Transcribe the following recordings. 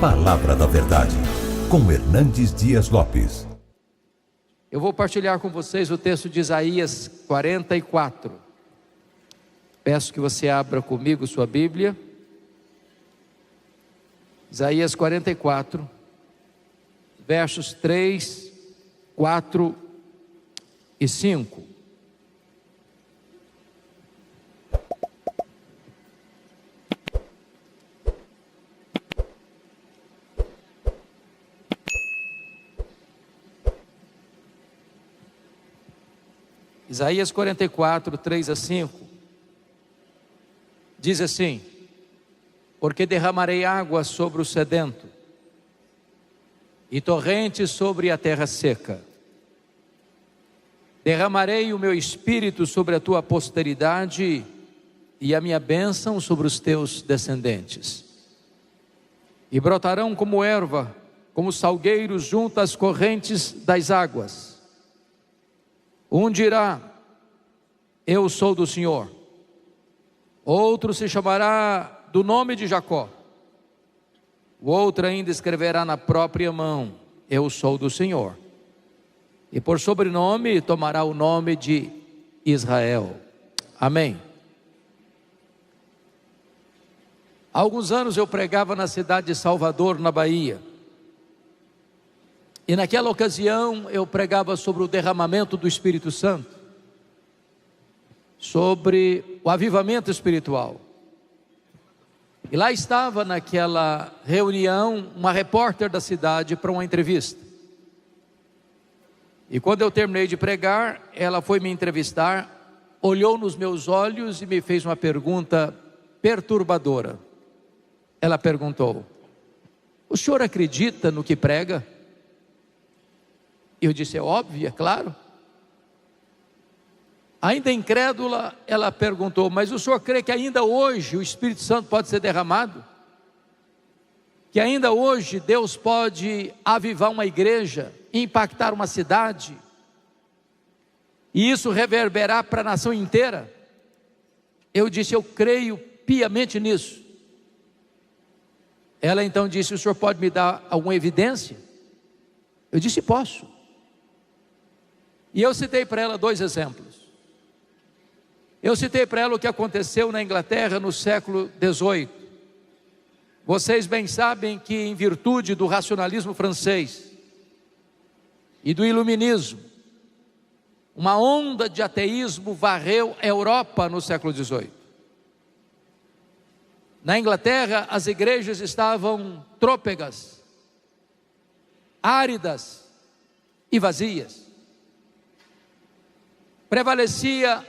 Palavra da Verdade, com Hernandes Dias Lopes. Eu vou partilhar com vocês o texto de Isaías 44. Peço que você abra comigo sua Bíblia. Isaías 44, versos 3, 4 e 5. Isaías 44, 3 a 5, diz assim: porque derramarei água sobre o sedento, e torrentes sobre a terra seca. Derramarei o meu espírito sobre a tua posteridade, e a minha bênção sobre os teus descendentes. E brotarão como erva, como salgueiros junto às correntes das águas. Um dirá: eu sou do Senhor. Outro se chamará do nome de Jacó. O outro ainda escreverá na própria mão: eu sou do Senhor. E por sobrenome tomará o nome de Israel. Amém. Há alguns anos eu pregava na cidade de Salvador, na Bahia. E naquela ocasião eu pregava sobre o derramamento do Espírito Santo, sobre o avivamento espiritual. E lá estava naquela reunião uma repórter da cidade para uma entrevista. E quando eu terminei de pregar, ela foi me entrevistar, olhou nos meus olhos e me fez uma pergunta perturbadora. Ela perguntou: o senhor acredita no que prega? Eu disse: é óbvio, é claro. Ainda incrédula, ela perguntou: mas o senhor crê que ainda hoje o Espírito Santo pode ser derramado? Que ainda hoje Deus pode avivar uma igreja, impactar uma cidade, e isso reverberar para a nação inteira? Eu disse: eu creio piamente nisso. Ela então disse: o senhor pode me dar alguma evidência? Eu disse: posso. E eu citei para ela dois exemplos. Eu citei para ela o que aconteceu na Inglaterra no século XVIII. Vocês bem sabem que, em virtude do racionalismo francês e do iluminismo, uma onda de ateísmo varreu a Europa no século XVIII. Na Inglaterra, as igrejas estavam trôpegas, áridas e vazias. Prevalecia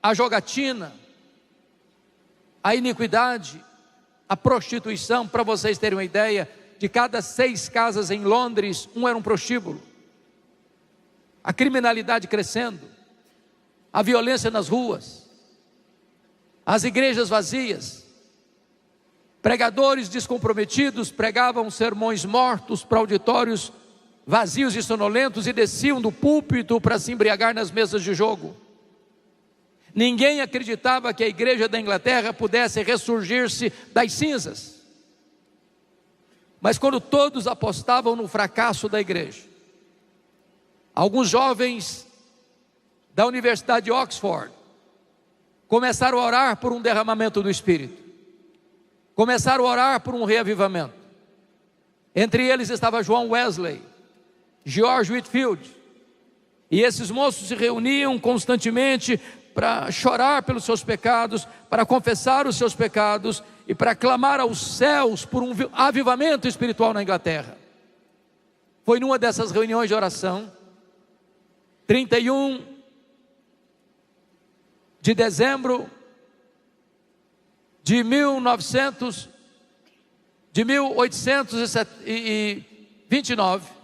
a jogatina, a iniquidade, a prostituição. Para vocês terem uma ideia, de cada 6 casas em Londres, um era um prostíbulo. A criminalidade crescendo, a violência nas ruas, as igrejas vazias, pregadores descomprometidos pregavam sermões mortos para auditórios vazios e sonolentos e desciam do púlpito para se embriagar nas mesas de jogo. Ninguém acreditava que a igreja da Inglaterra pudesse ressurgir-se das cinzas. Mas quando todos apostavam no fracasso da igreja, alguns jovens da Universidade de Oxford começaram a orar por um derramamento do Espírito, começaram a orar por um reavivamento. Entre eles estava John Wesley, George Whitefield, e esses moços se reuniam constantemente para chorar pelos seus pecados, para confessar os seus pecados e para clamar aos céus por um avivamento espiritual na Inglaterra. Foi numa dessas reuniões de oração, 31 de dezembro de 1829,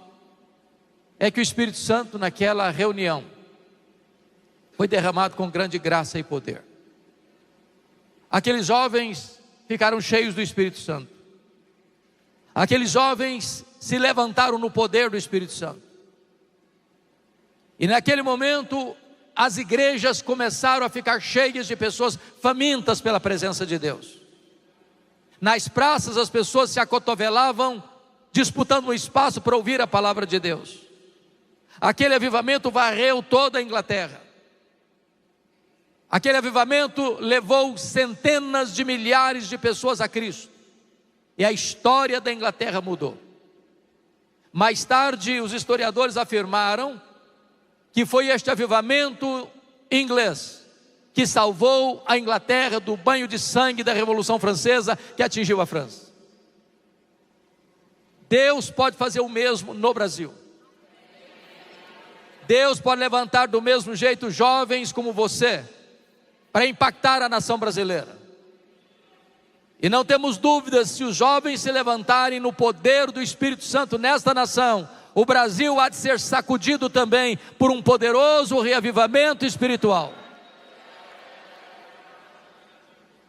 é que o Espírito Santo, naquela reunião, foi derramado com grande graça e poder. Aqueles jovens ficaram cheios do Espírito Santo. Aqueles jovens se levantaram no poder do Espírito Santo. E naquele momento, as igrejas começaram a ficar cheias de pessoas famintas pela presença de Deus. Nas praças as pessoas se acotovelavam, disputando um espaço para ouvir a palavra de Deus. Aquele avivamento varreu toda a Inglaterra. Aquele avivamento levou centenas de milhares de pessoas a Cristo. E a história da Inglaterra mudou. Mais tarde, os historiadores afirmaram que foi este avivamento inglês que salvou a Inglaterra do banho de sangue da Revolução Francesa que atingiu a França. Deus pode fazer o mesmo no Brasil. Deus pode levantar do mesmo jeito jovens como você, para impactar a nação brasileira. E não temos dúvidas, se os jovens se levantarem no poder do Espírito Santo nesta nação, o Brasil há de ser sacudido também por um poderoso reavivamento espiritual.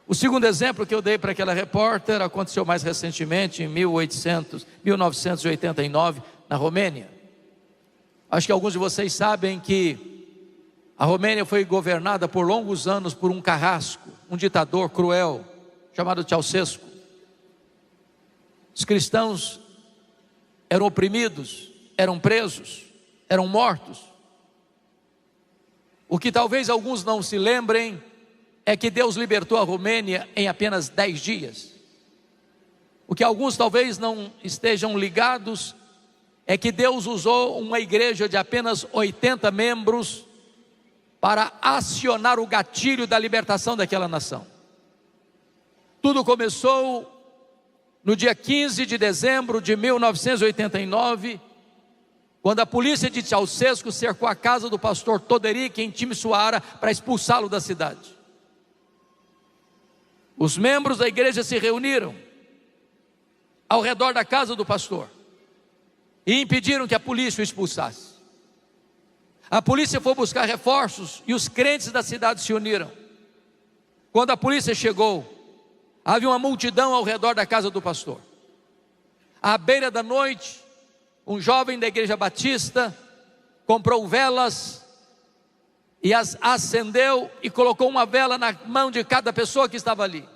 O segundo exemplo que eu dei para aquela repórter aconteceu mais recentemente, em 1989, na Romênia. Acho que alguns de vocês sabem que a Romênia foi governada por longos anos por um carrasco, um ditador cruel, chamado Ceausescu. Os cristãos eram oprimidos, eram presos, eram mortos. O que talvez alguns não se lembrem é que Deus libertou a Romênia em apenas 10 dias. O que alguns talvez não estejam ligados é que Deus usou uma igreja de apenas 80 membros para acionar o gatilho da libertação daquela nação. Tudo começou no dia 15 de dezembro de 1989, quando a polícia de Ceausescu cercou a casa do pastor Toderic em Timisoara para expulsá-lo da cidade. Os membros da igreja se reuniram ao redor da casa do pastor e impediram que a polícia o expulsasse. A polícia foi buscar reforços e os crentes da cidade se uniram. Quando a polícia chegou, havia uma multidão ao redor da casa do pastor. À beira da noite, um jovem da igreja batista comprou velas e as acendeu e colocou uma vela na mão de cada pessoa que estava ali.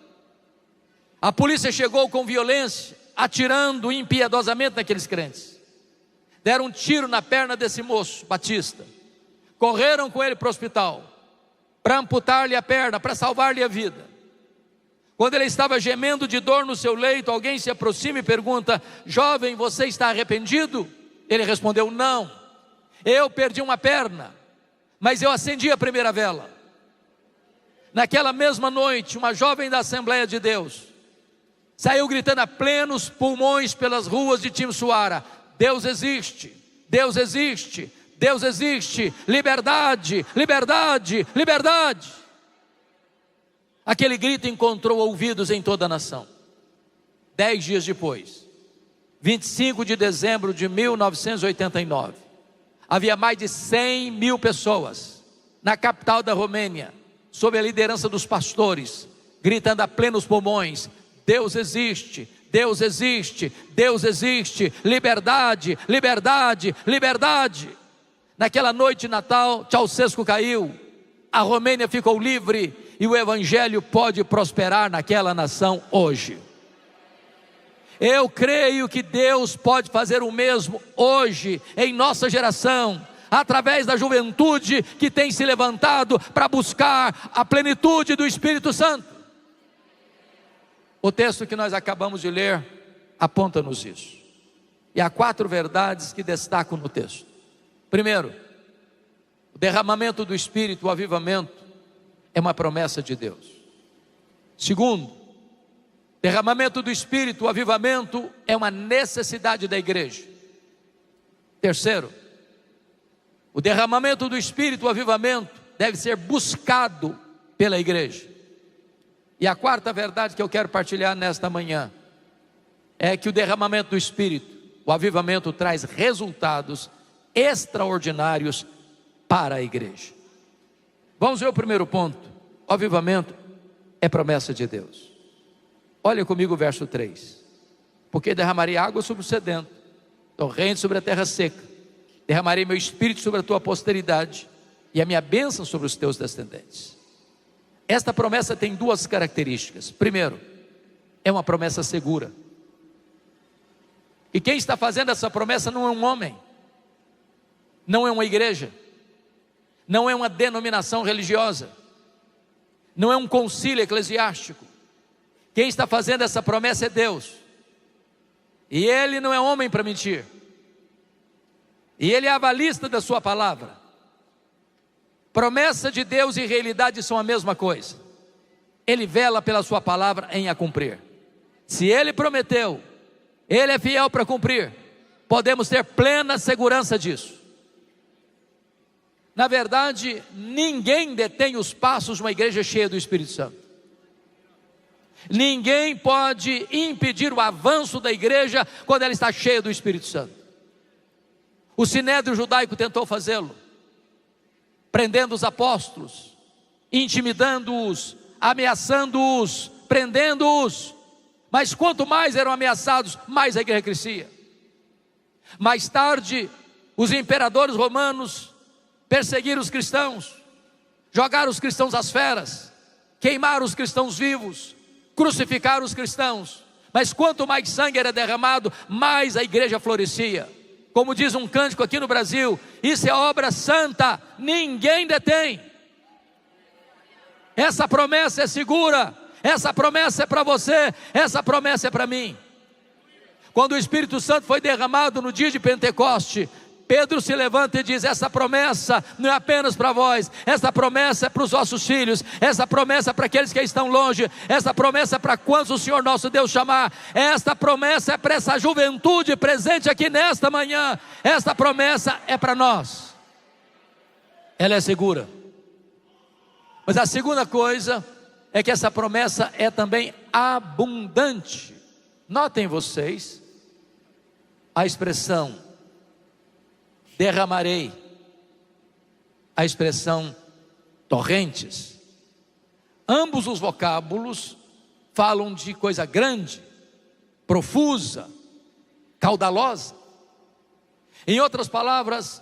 A polícia chegou com violência, atirando impiedosamente naqueles crentes. Deram um tiro na perna desse moço batista. Correram com ele para o hospital, para amputar-lhe a perna, para salvar-lhe a vida. Quando ele estava gemendo de dor no seu leito, alguém se aproxima e pergunta: jovem, você está arrependido? Ele respondeu: não, eu perdi uma perna, mas eu acendi a primeira vela. Naquela mesma noite, uma jovem da Assembleia de Deus saiu gritando a plenos pulmões pelas ruas de Timisoara: Deus existe, Deus existe, Deus existe, liberdade, liberdade, liberdade. Aquele grito encontrou ouvidos em toda a nação. 10 dias depois, 25 de dezembro de 1989, havia mais de 100 mil pessoas na capital da Romênia, sob a liderança dos pastores, gritando a plenos pulmões: Deus existe, Deus existe, Deus existe, liberdade, liberdade, liberdade. Naquela noite de Natal, Ceausescu caiu, a Romênia ficou livre e o evangelho pode prosperar naquela nação hoje. Eu creio que Deus pode fazer o mesmo hoje em nossa geração, através da juventude que tem se levantado para buscar a plenitude do Espírito Santo. O texto que nós acabamos de ler aponta-nos isso. E há 4 verdades que destacam no texto. Primeiro, o derramamento do Espírito, o avivamento, é uma promessa de Deus. Segundo, derramamento do Espírito, o avivamento, é uma necessidade da igreja. Terceiro, o derramamento do Espírito, o avivamento, deve ser buscado pela igreja. E a 4ª verdade que eu quero partilhar nesta manhã é que o derramamento do Espírito, o avivamento, traz resultados extraordinários para a igreja. Vamos ver o primeiro ponto. O avivamento é promessa de Deus. Olha comigo o verso 3. Porque derramarei água sobre o sedento, torrente sobre a terra seca, derramarei meu espírito sobre a tua posteridade e a minha bênção sobre os teus descendentes. Esta promessa tem 2 características. Primeiro, é uma promessa segura. E quem está fazendo essa promessa não é um homem, não é uma igreja, não é uma denominação religiosa, não é um concílio eclesiástico. Quem está fazendo essa promessa é Deus. E Ele não é homem para mentir. E Ele é avalista da sua palavra. Promessa de Deus e realidade são a mesma coisa. Ele vela pela sua palavra em a cumprir. Se Ele prometeu, Ele é fiel para cumprir. Podemos ter plena segurança disso. Na verdade, ninguém detém os passos de uma igreja cheia do Espírito Santo. Ninguém pode impedir o avanço da igreja quando ela está cheia do Espírito Santo. O sinédrio judaico tentou fazê-lo, prendendo os apóstolos, intimidando-os, ameaçando-os, prendendo-os. Mas quanto mais eram ameaçados, mais a igreja crescia. Mais tarde, os imperadores romanos perseguiram os cristãos, jogaram os cristãos às feras, queimaram os cristãos vivos, crucificaram os cristãos. Mas quanto mais sangue era derramado, mais a igreja florescia. Como diz um cântico aqui no Brasil, isso é obra santa, ninguém detém. Essa promessa é segura, essa promessa é para você, essa promessa é para mim. Quando o Espírito Santo foi derramado no dia de Pentecoste, Pedro se levanta e diz: essa promessa não é apenas para vós, essa promessa é para os vossos filhos, essa promessa é para aqueles que estão longe, essa promessa é para quantos o Senhor nosso Deus chamar, esta promessa é para essa juventude presente aqui nesta manhã, esta promessa é para nós. Ela é segura. Mas a segunda coisa é que essa promessa é também abundante. Notem vocês a expressão derramarei, a expressão torrentes. Ambos os vocábulos falam de coisa grande, profusa, caudalosa. Em outras palavras,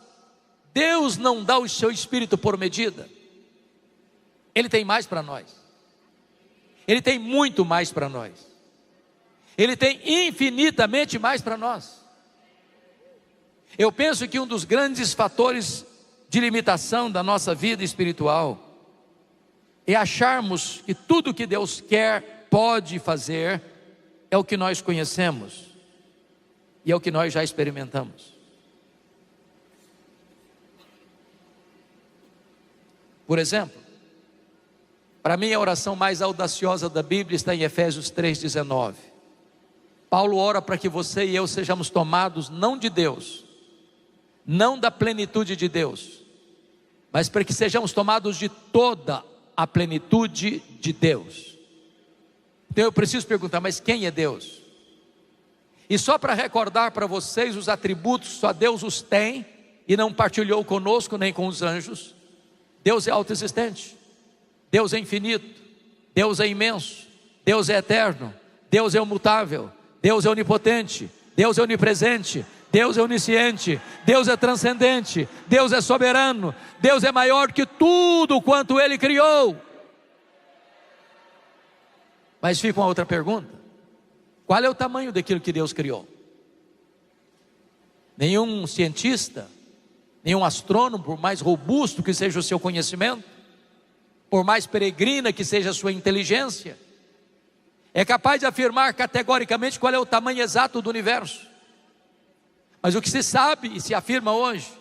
Deus não dá o seu Espírito por medida. Ele tem mais para nós. Ele tem muito mais para nós. Ele tem infinitamente mais para nós. Eu penso que um dos grandes fatores de limitação da nossa vida espiritual é acharmos que tudo que Deus quer, pode fazer, é o que nós conhecemos e é o que nós já experimentamos. Por exemplo, para mim a oração mais audaciosa da Bíblia está em Efésios 3,19. Paulo ora para que você e eu sejamos tomados não de Deus, não da plenitude de Deus, mas para que sejamos tomados de toda a plenitude de Deus. Então eu preciso perguntar, mas quem é Deus? E só para recordar para vocês os atributos, só Deus os tem e não partilhou conosco nem com os anjos. Deus é autoexistente, Deus é infinito, Deus é imenso, Deus é eterno, Deus é imutável, Deus é onipotente, Deus é onipresente, Deus é onisciente, Deus é transcendente, Deus é soberano, Deus é maior que tudo quanto Ele criou. Mas fica uma outra pergunta: qual é o tamanho daquilo que Deus criou? Nenhum cientista, nenhum astrônomo, por mais robusto que seja o seu conhecimento, por mais peregrina que seja a sua inteligência, é capaz de afirmar categoricamente qual é o tamanho exato do universo. Mas o que se sabe e se afirma hoje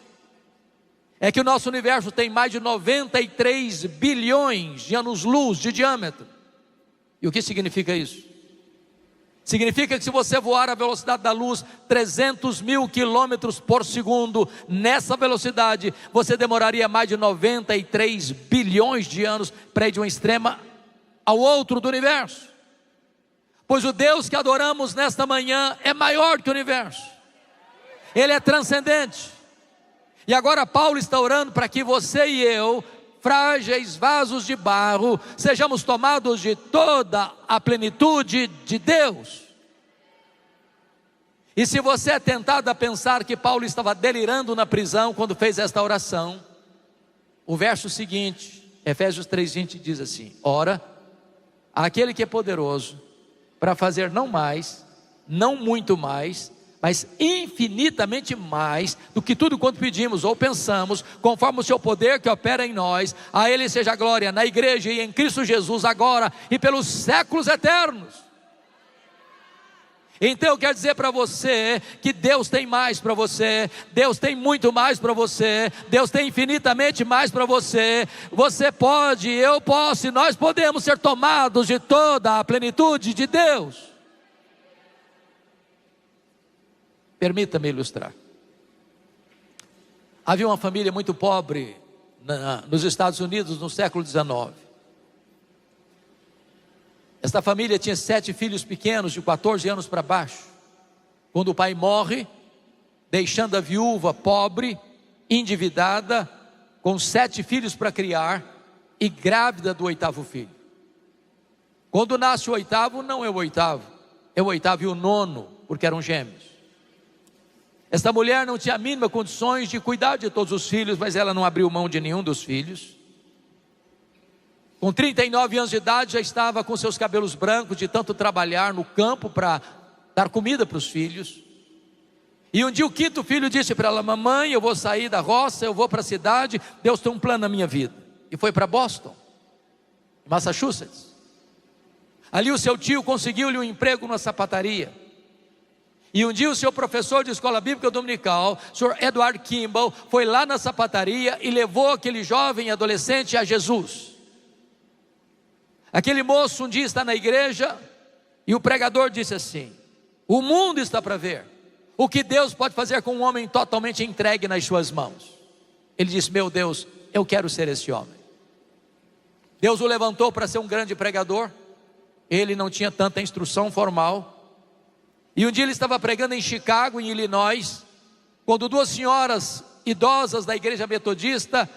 é que o nosso universo tem mais de 93 bilhões de anos-luz de diâmetro. E o que significa isso? Significa que se você voar à velocidade da luz 300 mil quilômetros por segundo, nessa velocidade, você demoraria mais de 93 bilhões de anos para ir de uma extrema ao outro do universo. Pois o Deus que adoramos nesta manhã é maior que o universo. Ele é transcendente. E agora Paulo está orando para que você e eu, frágeis vasos de barro, sejamos tomados de toda a plenitude de Deus. E se você é tentado a pensar que Paulo estava delirando na prisão quando fez esta oração, o verso seguinte, Efésios 3,20 diz assim: ora, aquele que é poderoso para fazer não mais, não muito mais, mas infinitamente mais do que tudo quanto pedimos ou pensamos, conforme o seu poder que opera em nós. A Ele seja a glória na igreja e em Cristo Jesus, agora e pelos séculos eternos. Então eu quero dizer para você que Deus tem mais para você, Deus tem muito mais para você, Deus tem infinitamente mais para você. Você pode, eu posso, e nós podemos ser tomados de toda a plenitude de Deus. Permita-me ilustrar. Havia uma família muito pobre nos Estados Unidos no século XIX. Esta família tinha 7 filhos pequenos de 14 anos para baixo. Quando o pai morre, deixando a viúva pobre, endividada, com 7 filhos para criar e grávida do 8º filho. Quando nasce o 8º, não é o 8º, é o 8º e o 9º, porque eram gêmeos. Esta mulher não tinha a mínima condições de cuidar de todos os filhos, mas ela não abriu mão de nenhum dos filhos. Com 39 anos de idade já estava com seus cabelos brancos de tanto trabalhar no campo para dar comida para os filhos. E um dia o 5º filho disse para ela: mamãe, eu vou sair da roça, eu vou para a cidade, Deus tem um plano na minha vida. E foi para Boston, Massachusetts. Ali o seu tio conseguiu-lhe um emprego numa sapataria. E um dia o seu professor de escola bíblica dominical, Sr. Edward Kimball, foi lá na sapataria e levou aquele jovem adolescente a Jesus. Aquele moço um dia está na igreja e o pregador disse assim: o mundo está para ver o que Deus pode fazer com um homem totalmente entregue nas suas mãos. Ele disse: meu Deus, eu quero ser esse homem. Deus o levantou para ser um grande pregador. Ele não tinha tanta instrução formal. E um dia ele estava pregando em Chicago, em Illinois, quando 2 senhoras idosas da igreja metodista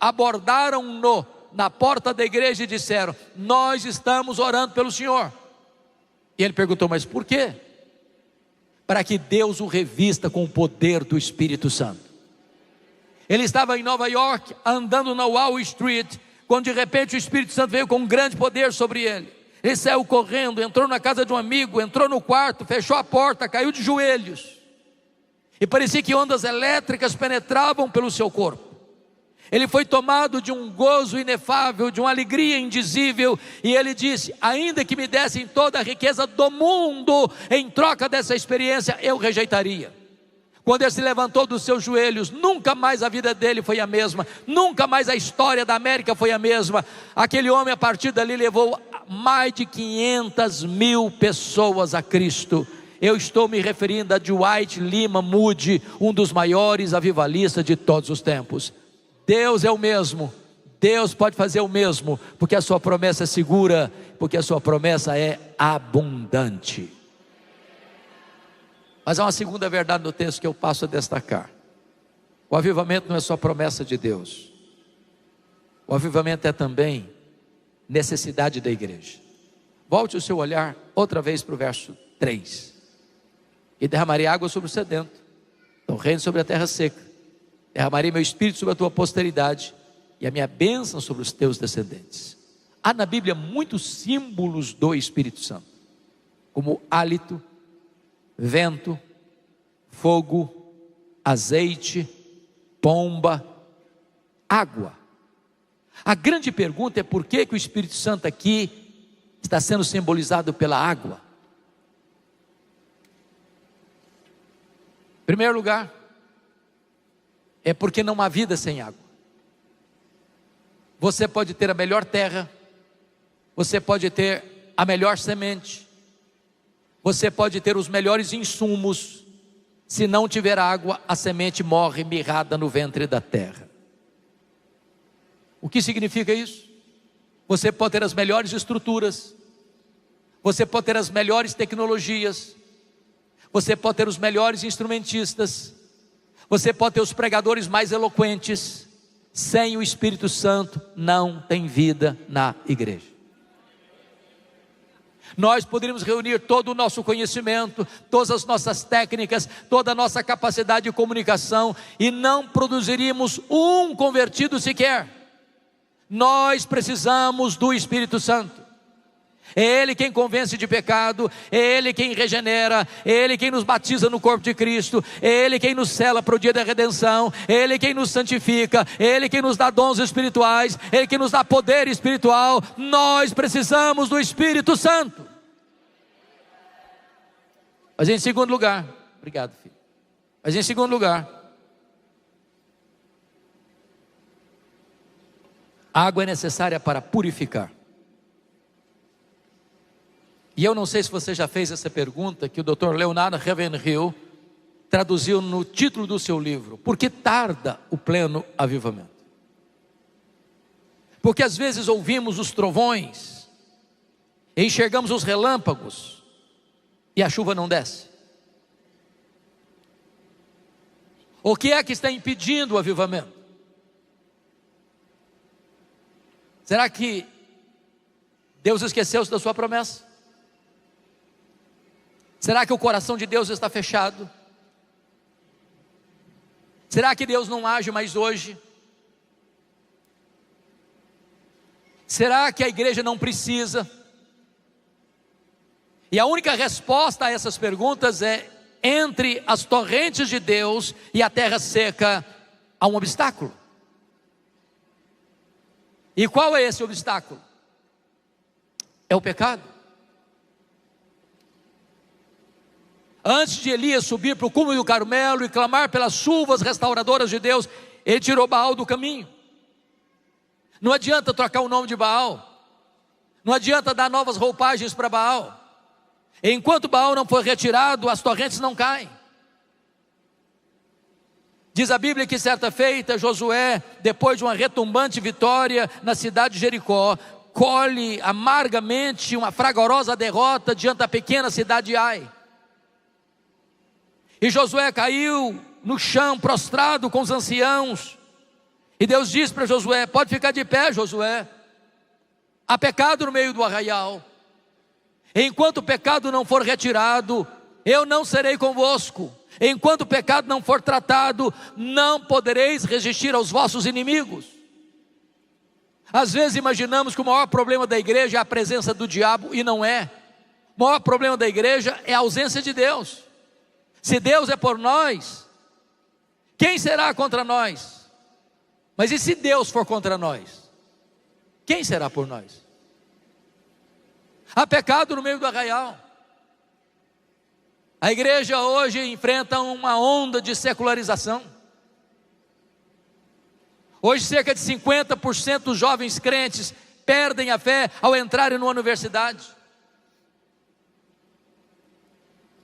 abordaram-no na porta da igreja e disseram: nós estamos orando pelo senhor. E ele perguntou: mas por quê? Para que Deus o revista com o poder do Espírito Santo. Ele estava em Nova York, andando na Wall Street, quando de repente o Espírito Santo veio com um grande poder sobre ele. Ele saiu correndo, entrou na casa de um amigo, entrou no quarto, fechou a porta, caiu de joelhos. E parecia que ondas elétricas penetravam pelo seu corpo. Ele foi tomado de um gozo inefável, de uma alegria indizível, e ele disse: ainda que me dessem toda a riqueza do mundo em troca dessa experiência, eu rejeitaria. Quando ele se levantou dos seus joelhos, nunca mais a vida dele foi a mesma, nunca mais a história da América foi a mesma. Aquele homem, a partir dali, levou mais de 500.000 pessoas a Cristo. Eu estou me referindo a Dwight Lima Moody, um dos maiores avivalistas de todos os tempos. Deus é o mesmo, Deus pode fazer o mesmo, porque a sua promessa é segura, porque a sua promessa é abundante. Mas há uma segunda verdade no texto que eu passo a destacar. O avivamento não é só promessa de Deus. O avivamento é também necessidade da igreja. Volte o seu olhar outra vez para o verso 3. E derramarei água sobre o sedento, então reino sobre a terra seca. Derramarei meu espírito sobre a tua posteridade e a minha bênção sobre os teus descendentes. Há na Bíblia muitos símbolos do Espírito Santo, como hálito, vento, fogo, azeite, pomba, água. A grande pergunta é: por que o Espírito Santo aqui está sendo simbolizado pela água? Em primeiro lugar, é porque não há vida sem água. Você pode ter a melhor terra, você pode ter a melhor semente, você pode ter os melhores insumos, se não tiver água, a semente morre mirrada no ventre da terra. O que significa isso? Você pode ter as melhores estruturas, você pode ter as melhores tecnologias, você pode ter os melhores instrumentistas, você pode ter os pregadores mais eloquentes. Sem o Espírito Santo não tem vida na igreja. Nós poderíamos reunir todo o nosso conhecimento, todas as nossas técnicas, toda a nossa capacidade de comunicação, e não produziríamos um convertido sequer. Nós precisamos do Espírito Santo. É Ele quem convence de pecado, é Ele quem regenera, é Ele quem nos batiza no corpo de Cristo, é Ele quem nos sela para o dia da redenção, é Ele quem nos santifica, é Ele quem nos dá dons espirituais, é Ele quem nos dá poder espiritual. Nós precisamos do Espírito Santo. Mas em segundo lugar, obrigado, filho. Mas em segundo lugar, a água é necessária para purificar. E eu não sei se você já fez essa pergunta, que o Dr. Leonard Ravenhill traduziu no título do seu livro: Por que tarda o pleno avivamento? Porque às vezes ouvimos os trovões, enxergamos os relâmpagos, e a chuva não desce. O que é que está impedindo o avivamento? Será que Deus esqueceu-se da sua promessa? Será que o coração de Deus está fechado? Será que Deus não age mais hoje? Será que a igreja não precisa? E a única resposta a essas perguntas é: entre as torrentes de Deus e a terra seca há um obstáculo. E qual é esse obstáculo? É o pecado. Antes de Elias subir para o cume do Carmelo e clamar pelas chuvas restauradoras de Deus, ele tirou Baal do caminho. Não adianta trocar o nome de Baal, não adianta dar novas roupagens para Baal. Enquanto Baal não for retirado, as torrentes não caem. Diz a Bíblia que certa feita, Josué, depois de uma retumbante vitória na cidade de Jericó, colhe amargamente uma fragorosa derrota diante da pequena cidade de Ai. E Josué caiu no chão, prostrado com os anciãos. E Deus disse para Josué: pode ficar de pé, Josué. Há pecado no meio do arraial. Enquanto o pecado não for retirado, eu não serei convosco. Enquanto o pecado não for tratado, não podereis resistir aos vossos inimigos. Às vezes imaginamos que o maior problema da igreja é a presença do diabo, e não é. O maior problema da igreja é a ausência de Deus. Se Deus é por nós, quem será contra nós? Mas e se Deus for contra nós? Quem será por nós? Há pecado no meio do arraial. A igreja hoje enfrenta uma onda de secularização. Hoje cerca de 50% dos jovens crentes perdem a fé ao entrarem numa universidade.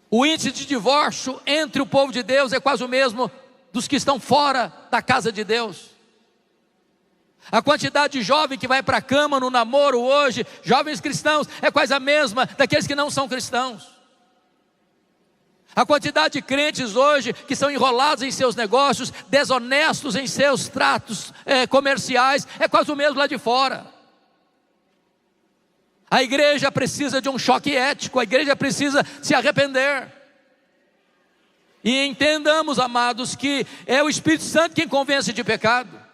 O índice de divórcio entre o povo de Deus é quase o mesmo dos que estão fora da casa de Deus. A quantidade de jovem que vai para a cama no namoro hoje, jovens cristãos, é quase a mesma daqueles que não são cristãos. A quantidade de crentes hoje que são enrolados em seus negócios, desonestos em seus tratos comerciais, é quase o mesmo lá de fora. A igreja precisa de um choque ético, a igreja precisa se arrepender. E entendamos, amados, que é o Espírito Santo quem convence de pecado.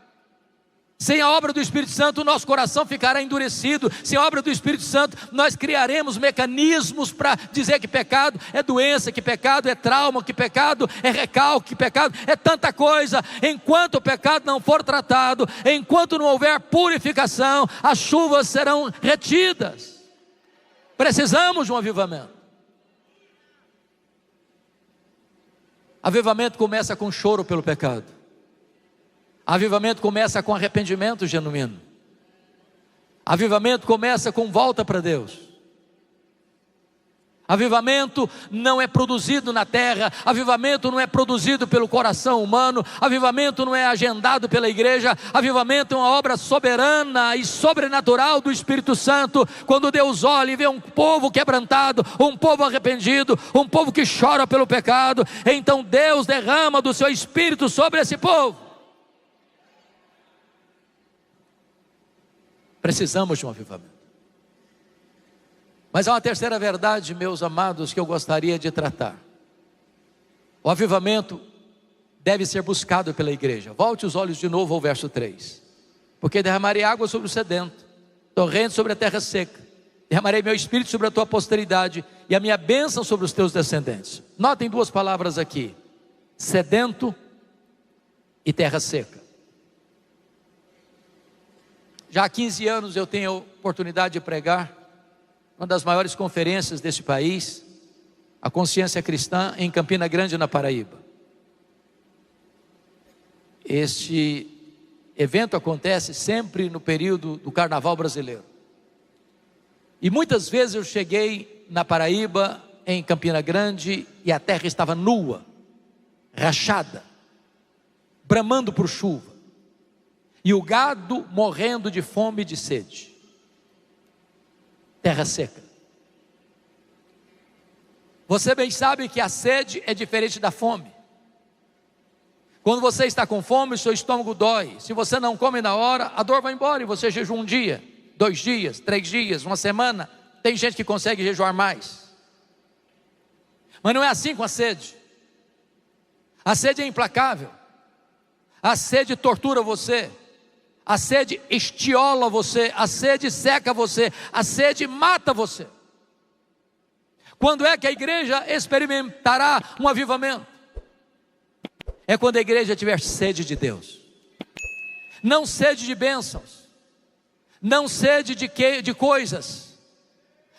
Sem a obra do Espírito Santo, o nosso coração ficará endurecido. Sem a obra do Espírito Santo, nós criaremos mecanismos para dizer que pecado é doença, que pecado é trauma, que pecado é recalque, que pecado é tanta coisa. Enquanto o pecado não for tratado, enquanto não houver purificação, as chuvas serão retidas. Precisamos de um avivamento. Avivamento começa com choro pelo pecado. Avivamento começa com arrependimento genuíno. Avivamento começa com volta para Deus. Avivamento não é produzido na terra, avivamento não é produzido pelo coração humano, avivamento não é agendado pela igreja, avivamento é uma obra soberana e sobrenatural do Espírito Santo. Quando Deus olha e vê um povo quebrantado, um povo arrependido, um povo que chora pelo pecado, então Deus derrama do seu Espírito sobre esse povo. Precisamos de um avivamento. Mas há uma terceira verdade, meus amados, que eu gostaria de tratar. O avivamento deve ser buscado pela igreja. Volte os olhos de novo ao verso 3. Porque derramarei água sobre o sedento, torrente sobre a terra seca. derramarei meu espírito sobre a tua posteridade e a minha bênção sobre os teus descendentes. Notem duas palavras aqui: sedento e terra seca. Já há 15 anos eu tenho a oportunidade de pregar uma das maiores conferências deste país, a Consciência Cristã, em Campina Grande, na Paraíba. Este evento acontece sempre no período do Carnaval brasileiro. E muitas vezes eu cheguei na Paraíba, em Campina Grande, e a terra estava nua, rachada, bramando por chuva, e o gado morrendo de fome e de sede. Terra seca. Você bem sabe que a sede é diferente da fome. Quando você está com fome, o seu estômago dói. Se você não come na hora, a dor vai embora e você jejua um dia, 2 dias, 3 dias, uma semana. Tem gente que consegue jejuar mais. Mas não é assim com a sede. A sede é implacável. A sede tortura você. A sede estiola você. A sede seca você. A sede mata você. Quando é que a igreja experimentará um avivamento? É quando a igreja tiver sede de Deus. Não sede de bênçãos. Não sede de coisas.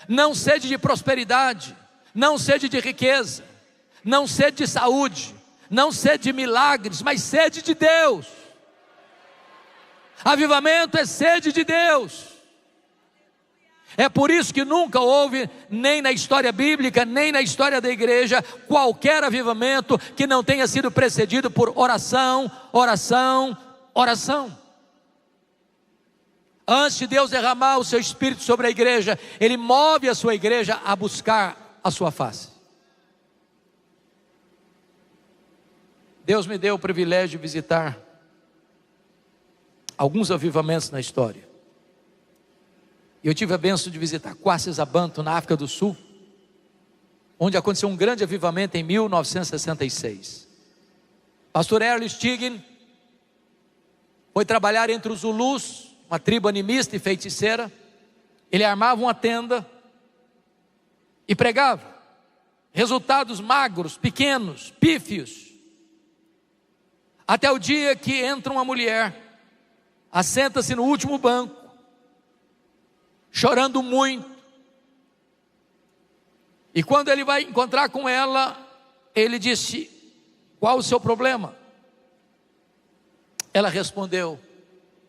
Não sede de prosperidade. Não sede de riqueza. Não sede de saúde. Não sede de milagres, mas sede de Deus. Avivamento é sede de Deus. É por isso que nunca houve, nem na história bíblica, nem na história da igreja, qualquer avivamento que não tenha sido precedido por oração, oração, oração. Antes de Deus derramar o seu Espírito sobre a igreja, Ele move a sua igreja a buscar a sua face. Deus me deu o privilégio de visitar alguns avivamentos na história. Eu tive a bênção de visitar Kwasi-Zabanto, na África do Sul, onde aconteceu um grande avivamento em 1966. Pastor Erle Stigen foi trabalhar entre os Zulus, uma tribo animista e feiticeira. Ele armava uma tenda e pregava. Resultados magros, pequenos, pífios. Até o dia que entra uma mulher, assenta-se no último banco, chorando muito. E quando ele vai encontrar com ela, ele disse: qual o seu problema? Ela respondeu: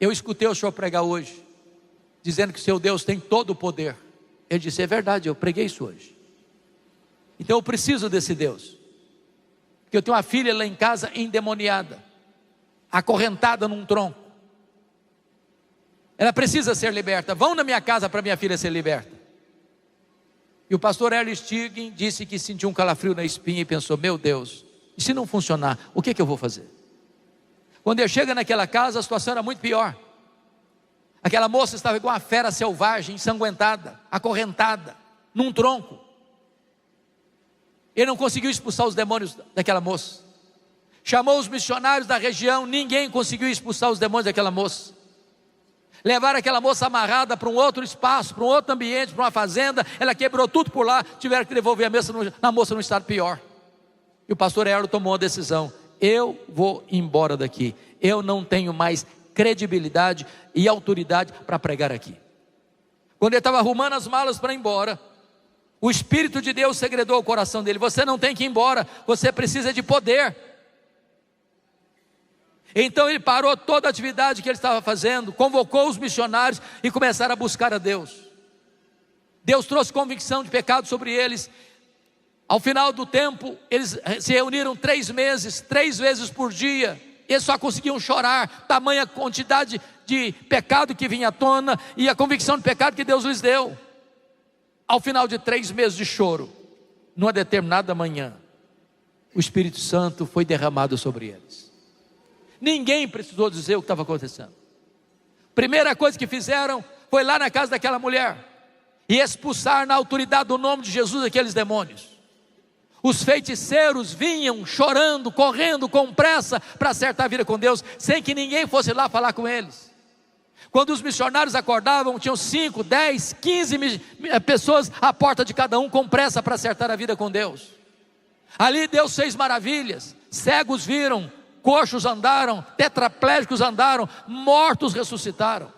eu escutei o senhor pregar hoje, dizendo que o seu Deus tem todo o poder. Ele disse: é verdade, eu preguei isso hoje. Então eu preciso desse Deus, porque eu tenho uma filha lá em casa endemoniada, acorrentada num tronco. Ela precisa ser liberta. Vão na minha casa para minha filha ser liberta. E o pastor Erle Stigen disse que sentiu um calafrio na espinha e pensou: meu Deus, e se não funcionar, o que eu vou fazer? Quando ele chega naquela casa, a situação era muito pior. Aquela moça estava igual uma fera selvagem, ensanguentada, acorrentada, num tronco. Ele não conseguiu expulsar os demônios daquela moça. Chamou os missionários da região, ninguém conseguiu expulsar os demônios daquela moça. Levaram aquela moça amarrada para um outro espaço, para um outro ambiente, para uma fazenda. Ela quebrou tudo por lá, tiveram que devolver a moça num estado pior. E o pastor Erle tomou a decisão: eu vou embora daqui. Eu não tenho mais credibilidade e autoridade para pregar aqui. Quando ele estava arrumando as malas para ir embora, o Espírito de Deus segredou o coração dele: você não tem que ir embora, você precisa de poder. Então ele parou toda a atividade que ele estava fazendo, convocou os missionários e começaram a buscar a Deus. Deus trouxe convicção de pecado sobre eles. Ao final do tempo, eles se reuniram 3 meses, 3 vezes por dia. Eles só conseguiam chorar, tamanha quantidade de pecado que vinha à tona e a convicção de pecado que Deus lhes deu. Ao final de 3 meses de choro, numa determinada manhã, o Espírito Santo foi derramado sobre eles. Ninguém precisou dizer o que estava acontecendo. Primeira coisa que fizeram foi lá na casa daquela mulher e expulsar na autoridade do nome de Jesus aqueles demônios. Os feiticeiros vinham chorando, correndo com pressa para acertar a vida com Deus, sem que ninguém fosse lá falar com eles. Quando os missionários acordavam, tinham 5, 10, 15 pessoas à porta de cada um, com pressa para acertar a vida com Deus. Ali Deus fez maravilhas, cegos viram, coxos andaram, tetraplégicos andaram, mortos ressuscitaram.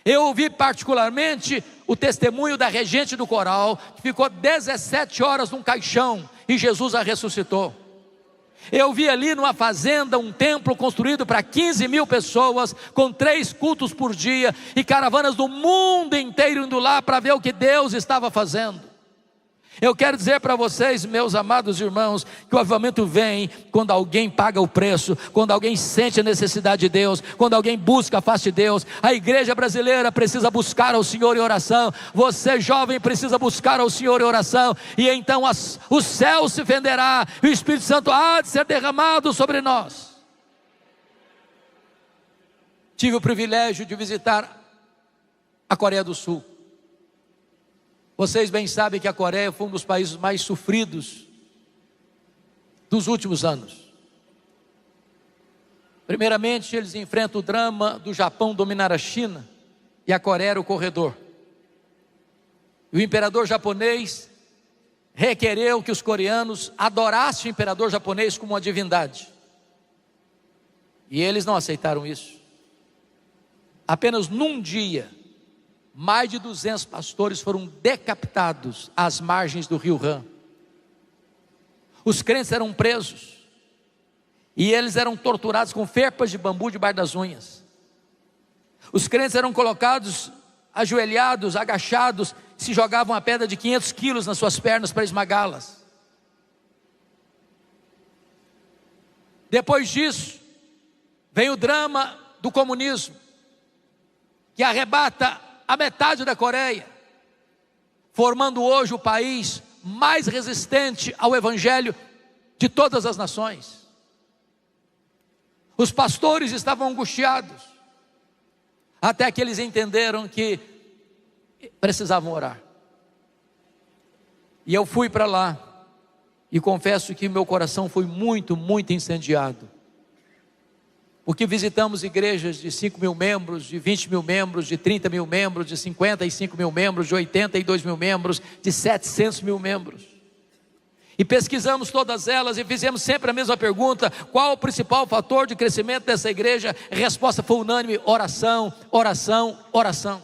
Eu ouvi particularmente o testemunho da regente do coral, que ficou 17 horas num caixão, e Jesus a ressuscitou. Eu vi ali numa fazenda um templo construído para 15 mil pessoas, com 3 cultos por dia, e caravanas do mundo inteiro indo lá para ver o que Deus estava fazendo. Eu quero dizer para vocês, meus amados irmãos, que o avivamento vem quando alguém paga o preço, quando alguém sente a necessidade de Deus, quando alguém busca a face de Deus. A igreja brasileira precisa buscar ao Senhor em oração, você jovem precisa buscar ao Senhor em oração, e então o céu se fenderá, e o Espírito Santo há de ser derramado sobre nós. Tive o privilégio de visitar a Coreia do Sul. Vocês bem sabem que a Coreia foi um dos países mais sofridos dos últimos anos. Primeiramente, eles enfrentam o drama do Japão dominar a China, e a Coreia era o corredor. E o imperador japonês requereu que os coreanos adorassem o imperador japonês como uma divindade. E eles não aceitaram isso. Apenas num dia, mais de 200 pastores foram decapitados às margens do rio Han. Os crentes eram presos, e eles eram torturados com ferpas de bambu debaixo das unhas. Os crentes eram colocados ajoelhados, agachados, se jogavam a pedra de 500 quilos nas suas pernas para esmagá-las. Depois disso, vem o drama do comunismo, que arrebata a metade da Coreia, formando hoje o país mais resistente ao evangelho de todas as nações. Os pastores estavam angustiados, até que eles entenderam que precisavam orar. E eu fui para lá, e confesso que meu coração foi muito, muito incendiado, porque visitamos igrejas de 5 mil membros, de 20 mil membros, de 30 mil membros, de 55 mil membros, de 82 mil membros, de 700 mil membros. E pesquisamos todas elas e fizemos sempre a mesma pergunta: qual o principal fator de crescimento dessa igreja? A resposta foi unânime: oração, oração, oração.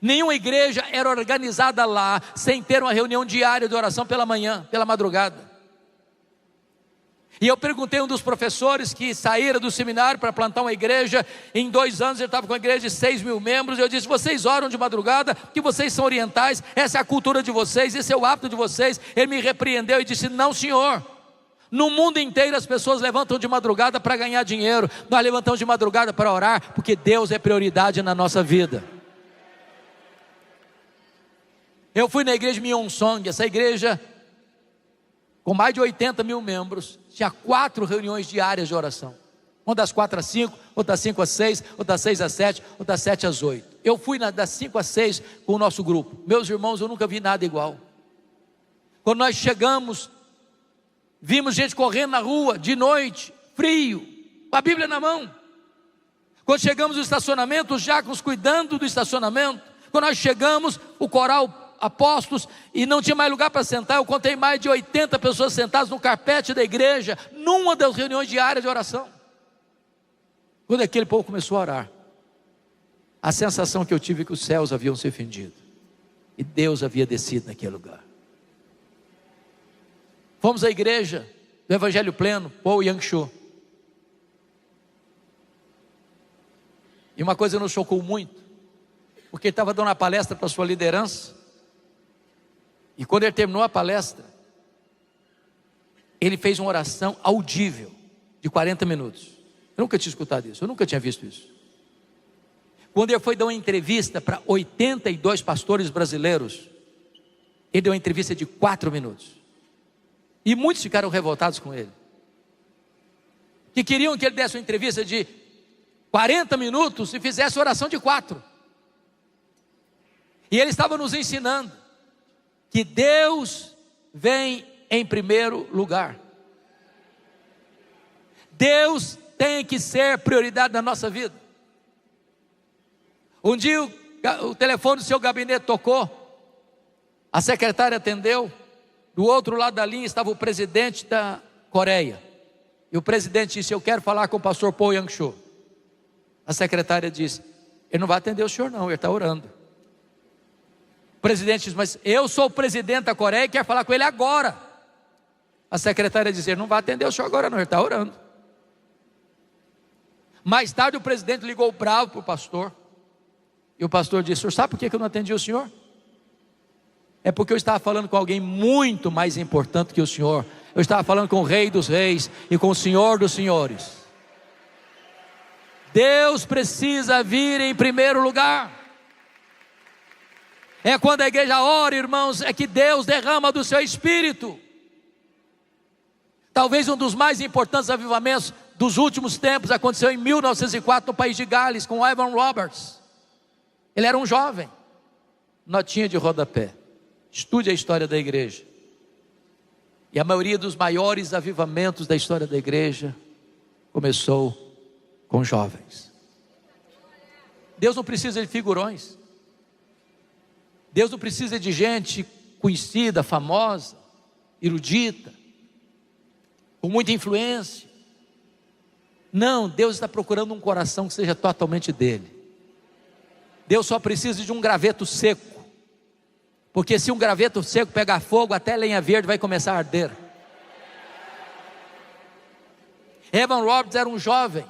Nenhuma igreja era organizada lá sem ter uma reunião diária de oração pela manhã, pela madrugada. E eu perguntei a um dos professores que saíra do seminário para plantar uma igreja. Em 2 anos ele estava com uma igreja de 6 mil membros. Eu disse: vocês oram de madrugada, que vocês são orientais, essa é a cultura de vocês, esse é o hábito de vocês. Ele me repreendeu e disse: não, senhor, no mundo inteiro as pessoas levantam de madrugada para ganhar dinheiro, nós levantamos de madrugada para orar, porque Deus é prioridade na nossa vida. Eu fui na igreja Myeonsong, essa igreja com mais de 80 mil membros, tinha 4 reuniões diárias de oração, uma das 4 às 5, outra das 5 às 6, outra das 6 às 7, outra das 7 às 8. Eu fui das 5 às 6 com o nosso grupo. Meus irmãos, eu nunca vi nada igual. Quando nós chegamos, vimos gente correndo na rua, de noite, frio, com a Bíblia na mão. Quando chegamos no estacionamento, os diáconos cuidando do estacionamento. Quando nós chegamos, o coral apóstolos, e não tinha mais lugar para sentar. Eu contei mais de 80 pessoas sentadas no carpete da igreja, numa das reuniões diárias de oração. Quando aquele povo começou a orar, a sensação que eu tive é que os céus haviam se fendido, e Deus havia descido naquele lugar. Fomos à igreja do Evangelho Pleno, Paul Yang-cho, e uma coisa nos chocou muito, porque ele estava dando uma palestra para a sua liderança. E quando ele terminou a palestra, ele fez uma oração audível de 40 minutos. Eu nunca tinha escutado isso, eu nunca tinha visto isso. Quando ele foi dar uma entrevista para 82 pastores brasileiros, ele deu uma entrevista de 4 minutos. E muitos ficaram revoltados com ele, que queriam que ele desse uma entrevista de 40 minutos e fizesse oração de 4. E ele estava nos ensinando que Deus vem em primeiro lugar. Deus tem que ser prioridade na nossa vida. Um dia o telefone do seu gabinete tocou, a secretária atendeu, do outro lado da linha estava o presidente da Coreia, e o presidente disse: eu quero falar com o pastor Paul Yang-cho. A secretária disse: ele não vai atender o senhor não, ele está orando. O presidente disse: mas eu sou o presidente da Coreia e quero falar com ele agora. A secretária disse: ele não vai atender o senhor agora não, ele está orando. Mais tarde o presidente ligou bravo para o pastor, e o pastor disse: senhor, sabe por que eu não atendi o senhor? É porque eu estava falando com alguém muito mais importante que o senhor. Eu estava falando com o Rei dos Reis e com o Senhor dos Senhores. Deus precisa vir em primeiro lugar. É quando a igreja ora, irmãos, é que Deus derrama do seu espírito. Talvez um dos mais importantes avivamentos dos últimos tempos aconteceu em 1904 no país de Gales, com Evan Roberts. Ele era um jovem, notinha de rodapé. Estude a história da igreja. E a maioria dos maiores avivamentos da história da igreja começou com jovens. Deus não precisa de figurões. Deus não precisa de gente conhecida, famosa, erudita, com muita influência. Não, Deus está procurando um coração que seja totalmente dele. Deus só precisa de um graveto seco, porque se um graveto seco pegar fogo, até lenha verde vai começar a arder. Evan Roberts era um jovem.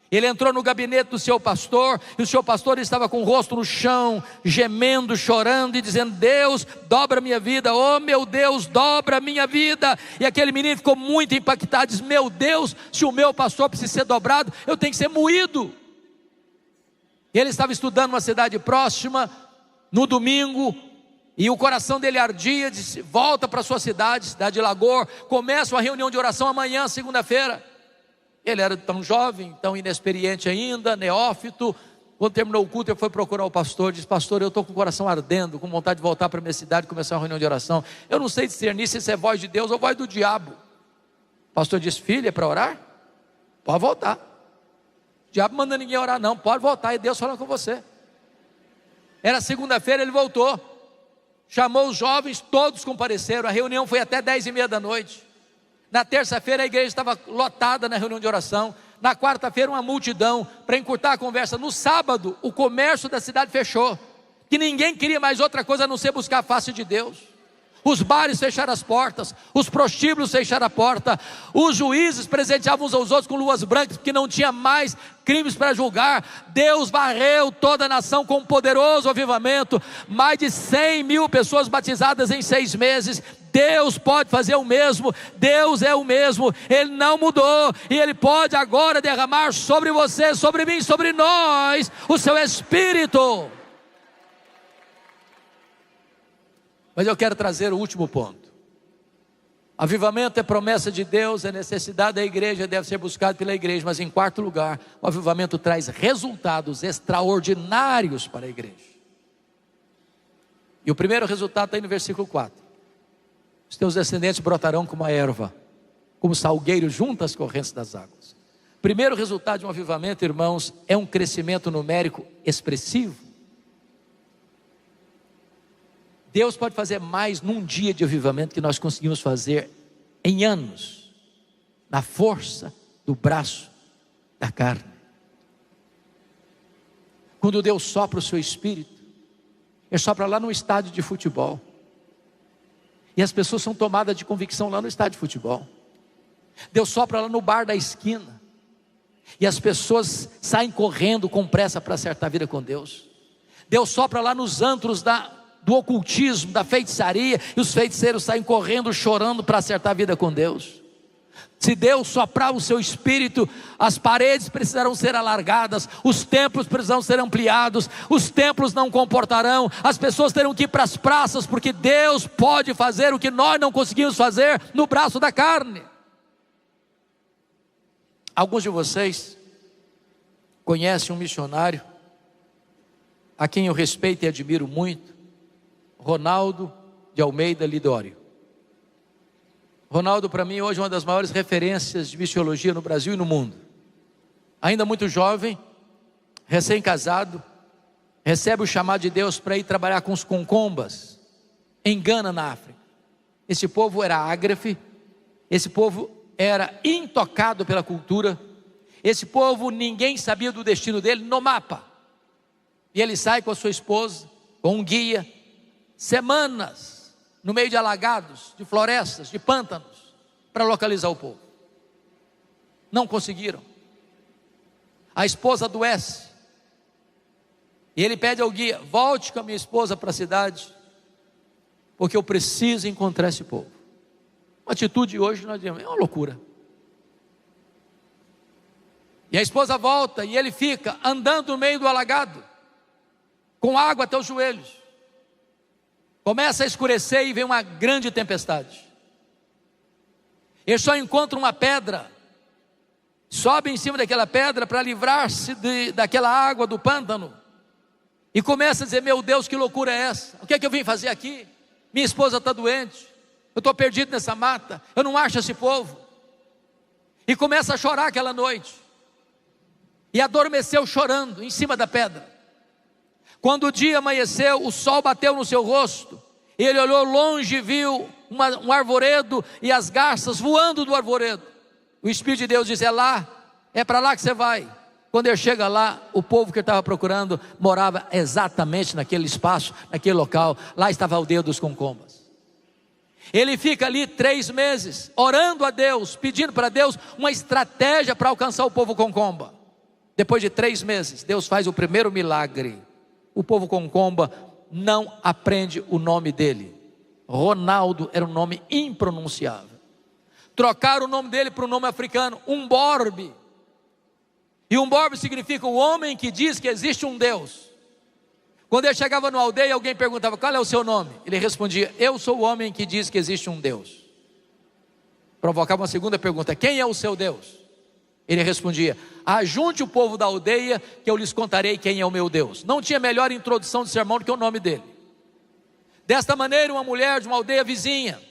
Ele entrou no gabinete do seu pastor, e o seu pastor estava com o rosto no chão, gemendo, chorando e dizendo: Deus, dobra a minha vida, oh meu Deus, dobra a minha vida. E aquele menino ficou muito impactado, disse: meu Deus, se o meu pastor precisa ser dobrado, eu tenho que ser moído. E ele estava estudando numa cidade próxima, no domingo, e o coração dele ardia, disse: volta para a sua cidade, cidade de Lagoa, começa uma reunião de oração amanhã, segunda-feira. Ele era tão jovem, tão inexperiente ainda, neófito. Quando terminou o culto, ele foi procurar o pastor, disse: pastor, eu estou com o coração ardendo, com vontade de voltar para a minha cidade e começar uma reunião de oração. Eu não sei discernir se isso é voz de Deus ou voz do diabo. O pastor disse: filho, é para orar? Pode voltar. O diabo não manda ninguém orar não, pode voltar, é Deus falando com você. Era segunda-feira, ele voltou, chamou os jovens, todos compareceram. A reunião foi até 10h30 da noite. Na terça-feira a igreja estava lotada na reunião de oração. Na quarta-feira uma multidão, para encurtar a conversa. No sábado o comércio da cidade fechou, que ninguém queria mais outra coisa a não ser buscar a face de Deus. Os bares fecharam as portas, os prostíbulos fecharam a porta, os juízes presenteavam uns aos outros com luvas brancas, porque não tinha mais crimes para julgar. Deus varreu toda a nação com um poderoso avivamento, mais de 100.000 pessoas batizadas em 6 meses. Deus pode fazer o mesmo, Deus é o mesmo, Ele não mudou, e Ele pode agora derramar sobre você, sobre mim, sobre nós, o seu Espírito. Mas eu quero trazer o último ponto. Avivamento é promessa de Deus, é necessidade da igreja, deve ser buscado pela igreja. Mas em quarto lugar, o avivamento traz resultados extraordinários para a igreja. E o primeiro resultado está aí no versículo 4. Os teus descendentes brotarão como a erva, como salgueiro junto às correntes das águas. Primeiro resultado de um avivamento, irmãos, é um crescimento numérico expressivo. Deus pode fazer mais num dia de avivamento que nós conseguimos fazer em anos, na força do braço da carne. Quando Deus sopra o seu espírito, Ele sopra lá no estádio de futebol, e as pessoas são tomadas de convicção lá no estádio de futebol. Deus sopra lá no bar da esquina, e as pessoas saem correndo com pressa para acertar a vida com Deus. Deus sopra lá nos antros do ocultismo, da feitiçaria, e os feiticeiros saem correndo, chorando para acertar a vida com Deus. Se Deus soprar o seu espírito, as paredes precisarão ser alargadas, os templos precisarão ser ampliados, os templos não comportarão, as pessoas terão que ir para as praças, porque Deus pode fazer o que nós não conseguimos fazer no braço da carne. Alguns de vocês conhecem um missionário a quem eu respeito e admiro muito, Ronaldo de Almeida Lidório. Ronaldo, para mim, hoje é uma das maiores referências de missiologia no Brasil e no mundo. Ainda muito jovem, recém-casado, recebe o chamado de Deus para ir trabalhar com os concombas em Gana, na África. Esse povo era ágrafe, esse povo era intocado pela cultura, esse povo ninguém sabia do destino dele no mapa. E ele sai com a sua esposa, com um guia, semanas no meio de alagados, de florestas, de pântanos, para localizar o povo. Não conseguiram. A esposa adoece, e ele pede ao guia: volte com a minha esposa para a cidade, porque eu preciso encontrar esse povo. Uma atitude hoje nós dizemos, é uma loucura. E a esposa volta, e ele fica andando no meio do alagado, com água até os joelhos. Começa a escurecer e vem uma grande tempestade. Ele só encontra uma pedra, sobe em cima daquela pedra para livrar-se daquela água do pântano, e começa a dizer: meu Deus, que loucura é essa? O que é que eu vim fazer aqui? Minha esposa está doente, eu estou perdido nessa mata, eu não acho esse povo. E começa a chorar aquela noite, e adormeceu chorando em cima da pedra. Quando o dia amanheceu, o sol bateu no seu rosto, e ele olhou longe e viu um arvoredo e as garças voando do arvoredo. O Espírito de Deus disse: é lá, é para lá que você vai. Quando ele chega lá, o povo que ele estava procurando morava exatamente naquele espaço, naquele local. Lá estava a aldeia dos concombas. Ele fica ali 3 meses, orando a Deus, pedindo para Deus uma estratégia para alcançar o povo concomba. Depois de 3 meses, Deus faz o primeiro milagre. O povo concomba não aprende o nome dele. Ronaldo era um nome impronunciável. Trocaram o nome dele para um nome africano, Umborbe. E Umborbe significa o homem que diz que existe um Deus. Quando ele chegava numa aldeia, alguém perguntava: qual é o seu nome? Ele respondia: eu sou o homem que diz que existe um Deus. Provocava uma segunda pergunta: quem é o seu Deus? Ele respondia: ajunte o povo da aldeia, que eu lhes contarei quem é o meu Deus. Não tinha melhor introdução de sermão do que o nome dele. Desta maneira, uma mulher de uma aldeia vizinha,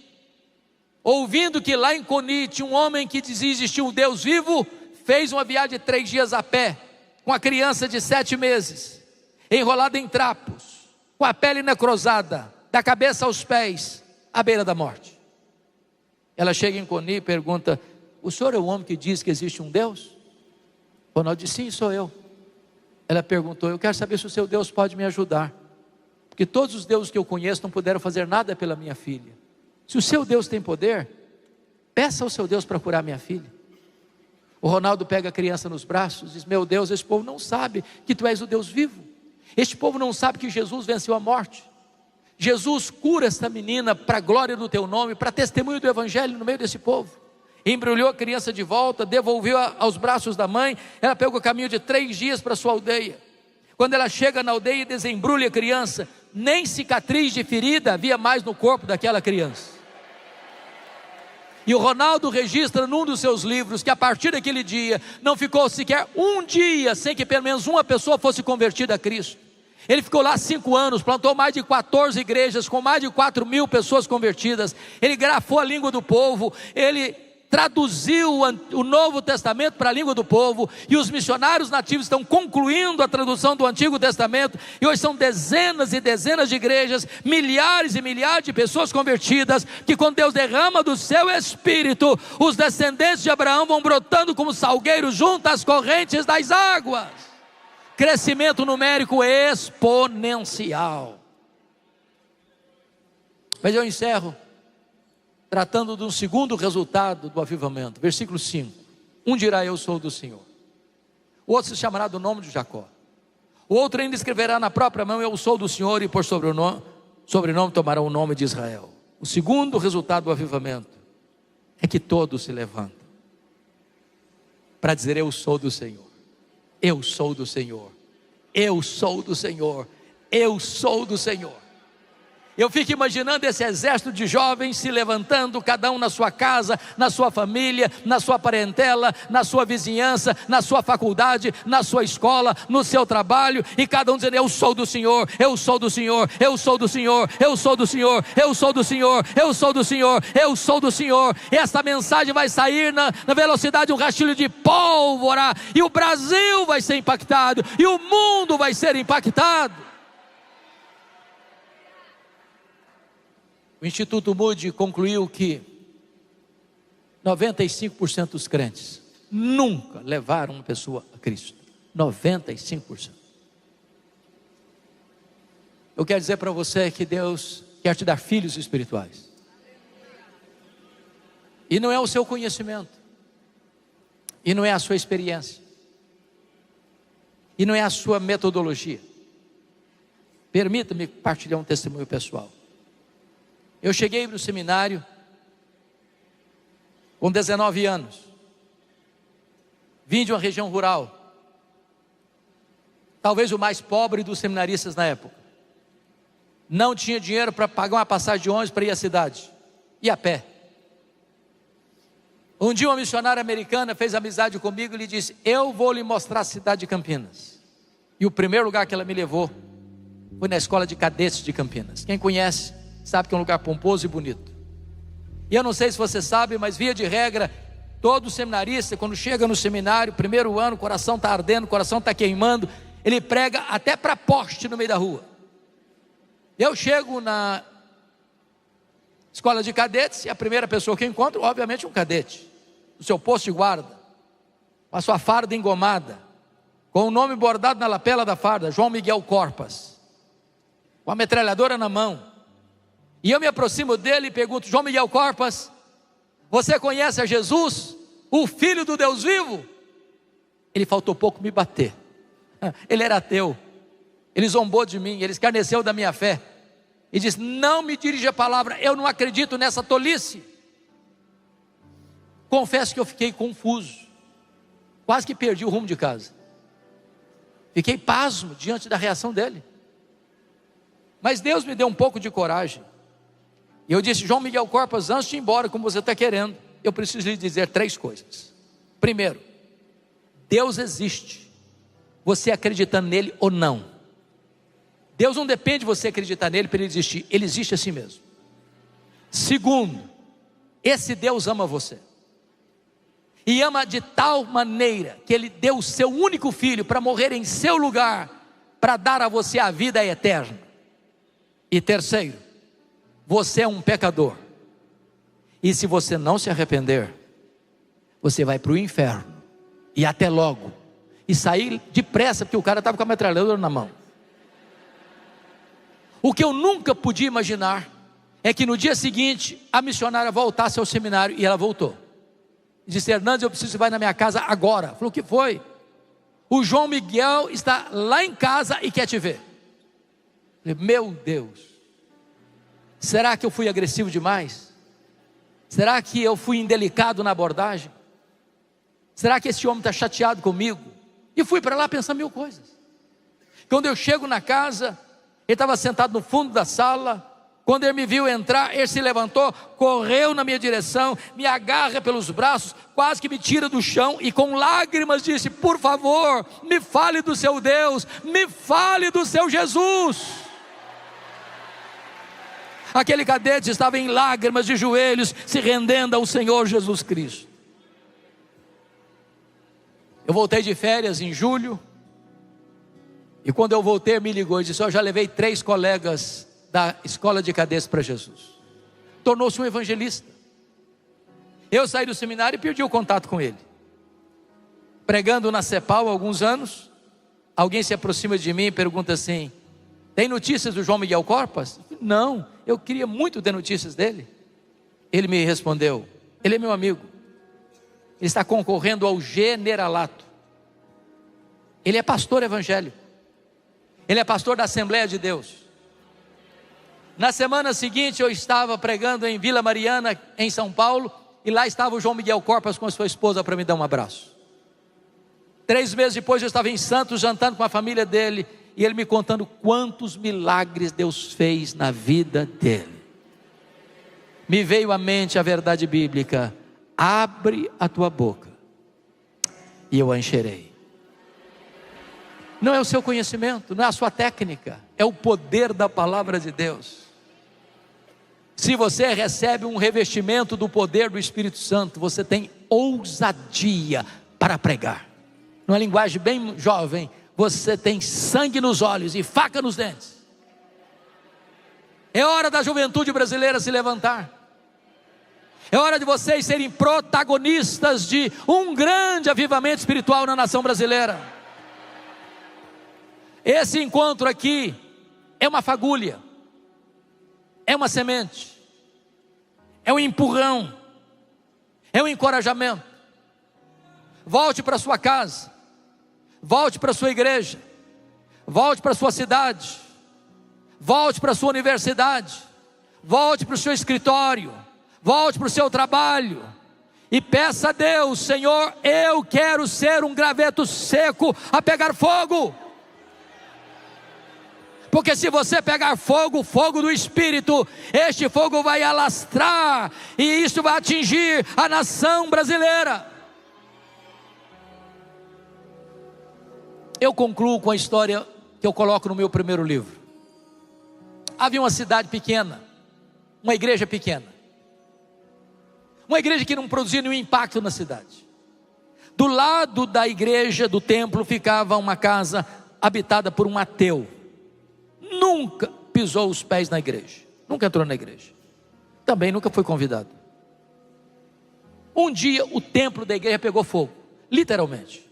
ouvindo que lá em Coni tinha um homem que dizia existir um Deus vivo, fez uma viagem de 3 dias a pé, com a criança de 7 meses, enrolada em trapos, com a pele necrosada, da cabeça aos pés, à beira da morte. Ela chega em Coni e pergunta: o senhor é o homem que diz que existe um Deus? Ronaldo disse: sim, sou eu. Ela perguntou: eu quero saber se o seu Deus pode me ajudar, porque todos os deuses que eu conheço não puderam fazer nada pela minha filha. Se o seu Deus tem poder, peça ao seu Deus para curar minha filha. O Ronaldo pega a criança nos braços e diz: meu Deus, esse povo não sabe que tu és o Deus vivo. Este povo não sabe que Jesus venceu a morte. Jesus cura esta menina para a glória do teu nome, para testemunho do evangelho no meio desse povo. Embrulhou a criança de volta, devolveu aos braços da mãe. Ela pegou o caminho de 3 dias para sua aldeia. Quando ela chega na aldeia e desembrulha a criança, nem cicatriz de ferida havia mais no corpo daquela criança. E o Ronaldo registra num dos seus livros que a partir daquele dia não ficou sequer um dia sem que pelo menos uma pessoa fosse convertida a Cristo. Ele ficou lá 5 anos, plantou mais de 14 igrejas com mais de 4.000 pessoas convertidas. Ele grafou a língua do povo, ele traduziu o Novo Testamento para a língua do povo, e os missionários nativos estão concluindo a tradução do Antigo Testamento, e hoje são dezenas e dezenas de igrejas, milhares e milhares de pessoas convertidas, que quando Deus derrama do seu Espírito, os descendentes de Abraão vão brotando como salgueiros junto às correntes das águas. Crescimento numérico exponencial. Mas eu encerro tratando de um segundo resultado do avivamento. Versículo 5. Um dirá: eu sou do Senhor. O outro se chamará do nome de Jacó. O outro ainda escreverá na própria mão: eu sou do Senhor, e por sobrenome tomará o nome de Israel. O segundo resultado do avivamento é que todos se levantam para dizer: eu sou do Senhor. Eu sou do Senhor. Eu sou do Senhor. Eu sou do Senhor. Eu fico imaginando esse exército de jovens se levantando, cada um na sua casa, na sua família, na sua parentela, na sua vizinhança, na sua faculdade, na sua escola, no seu trabalho, e cada um dizendo: eu sou do Senhor, eu sou do Senhor, eu sou do Senhor, eu sou do Senhor, eu sou do Senhor, eu sou do Senhor, eu sou do Senhor. E essa mensagem vai sair na velocidade de um rastilho de pólvora, e o Brasil vai ser impactado, e o mundo vai ser impactado. O Instituto Moody concluiu que 95% dos crentes nunca levaram uma pessoa a Cristo. 95%. Eu quero dizer para você que Deus quer te dar filhos espirituais. E não é o seu conhecimento, e não é a sua experiência, e não é a sua metodologia. Permita-me partilhar um testemunho pessoal. Eu cheguei no seminário com 19 anos. Vim de uma região rural, talvez o mais pobre dos seminaristas na época. Não tinha dinheiro para pagar uma passagem de ônibus para ir à cidade, ia a pé. Um dia uma missionária americana fez amizade comigo e lhe disse: eu vou lhe mostrar a cidade de Campinas. E o primeiro lugar que ela me levou foi na escola de cadetes de Campinas. Quem conhece sabe que é um lugar pomposo e bonito. E eu não sei se você sabe, mas via de regra, todo seminarista, quando chega no seminário, primeiro ano, o coração está ardendo, o coração está queimando, ele prega até para poste no meio da rua. Eu chego na escola de cadetes, e a primeira pessoa que eu encontro, obviamente, um cadete, no seu posto de guarda, com a sua farda engomada, com o nome bordado na lapela da farda: João Miguel Corpas, com a metralhadora na mão. E eu me aproximo dele e pergunto: João Miguel Corpas, você conhece a Jesus, o Filho do Deus vivo? Ele faltou pouco me bater. Ele era ateu, ele zombou de mim, ele escarneceu da minha fé, e disse: não me dirija a palavra, eu não acredito nessa tolice. Confesso que eu fiquei confuso, quase que perdi o rumo de casa. Fiquei pasmo diante da reação dele. Mas Deus me deu um pouco de coragem. E eu disse: João Miguel Corpas, antes de ir embora, como você está querendo, eu preciso lhe dizer 3 coisas. Primeiro, Deus existe, você acreditando nele ou não. Deus não depende de você acreditar nele para ele existir, ele existe assim mesmo. Segundo, esse Deus ama você, e ama de tal maneira que ele deu o seu único filho para morrer em seu lugar, para dar a você a vida eterna. E terceiro, você é um pecador, e se você não se arrepender, você vai para o inferno, e até logo, e sair depressa, porque o cara estava com a metralhadora na mão. O que eu nunca podia imaginar é que no dia seguinte a missionária voltasse ao seminário, e ela voltou e disse: Hernandes, eu preciso que você vá na minha casa agora. Falou: o que foi? O João Miguel está lá em casa e quer te ver. Falei: meu Deus, será que eu fui agressivo demais? Será que eu fui indelicado na abordagem? Será que esse homem está chateado comigo? E fui para lá pensando 1000 coisas. Quando eu chego na casa, ele estava sentado no fundo da sala. Quando ele me viu entrar, ele se levantou, correu na minha direção, me agarra pelos braços, quase que me tira do chão, e com lágrimas disse: por favor, me fale do seu Deus, me fale do seu Jesus. Aquele cadete estava em lágrimas, de joelhos, se rendendo ao Senhor Jesus Cristo. Eu voltei de férias em julho, e quando eu voltei, ele me ligou e disse: eu já levei 3 colegas da escola de cadetes para Jesus. Tornou-se um evangelista. Eu saí do seminário e perdi o contato com ele. Pregando na CEPAL há alguns anos, alguém se aproxima de mim e pergunta assim: tem notícias do João Miguel Corpas? Não, eu queria muito ter notícias dele. Ele me respondeu: ele é meu amigo, ele está concorrendo ao generalato, ele é pastor evangélico, ele é pastor da Assembleia de Deus. Na semana seguinte eu estava pregando em Vila Mariana, em São Paulo, e lá estava o João Miguel Corpas com a sua esposa para me dar um abraço. 3 meses depois eu estava em Santos, jantando com a família dele, e ele me contando quantos milagres Deus fez na vida dele. Me veio à mente a verdade bíblica: abre a tua boca e eu a encherei. Não é o seu conhecimento, não é a sua técnica, é o poder da palavra de Deus. Se você recebe um revestimento do poder do Espírito Santo, você tem ousadia para pregar. Numa linguagem bem jovem, você tem sangue nos olhos e faca nos dentes. É hora da juventude brasileira se levantar. É hora de vocês serem protagonistas de um grande avivamento espiritual na nação brasileira. Esse encontro aqui é uma fagulha, é uma semente, é um empurrão, é um encorajamento. Volte para sua casa, volte para sua igreja, volte para sua cidade, volte para sua universidade, volte para o seu escritório, volte para o seu trabalho e peça a Deus: Senhor, eu quero ser um graveto seco a pegar fogo. Porque se você pegar fogo, fogo do Espírito, este fogo vai alastrar, e isso vai atingir a nação brasileira. Eu concluo com a história que eu coloco no meu primeiro livro. Havia uma cidade pequena, uma igreja pequena, uma igreja que não produzia nenhum impacto na cidade. Do lado da igreja, do templo, ficava uma casa habitada por um ateu. Nunca pisou os pés na igreja, nunca entrou na igreja, também nunca foi convidado. Um dia o templo da igreja pegou fogo, literalmente.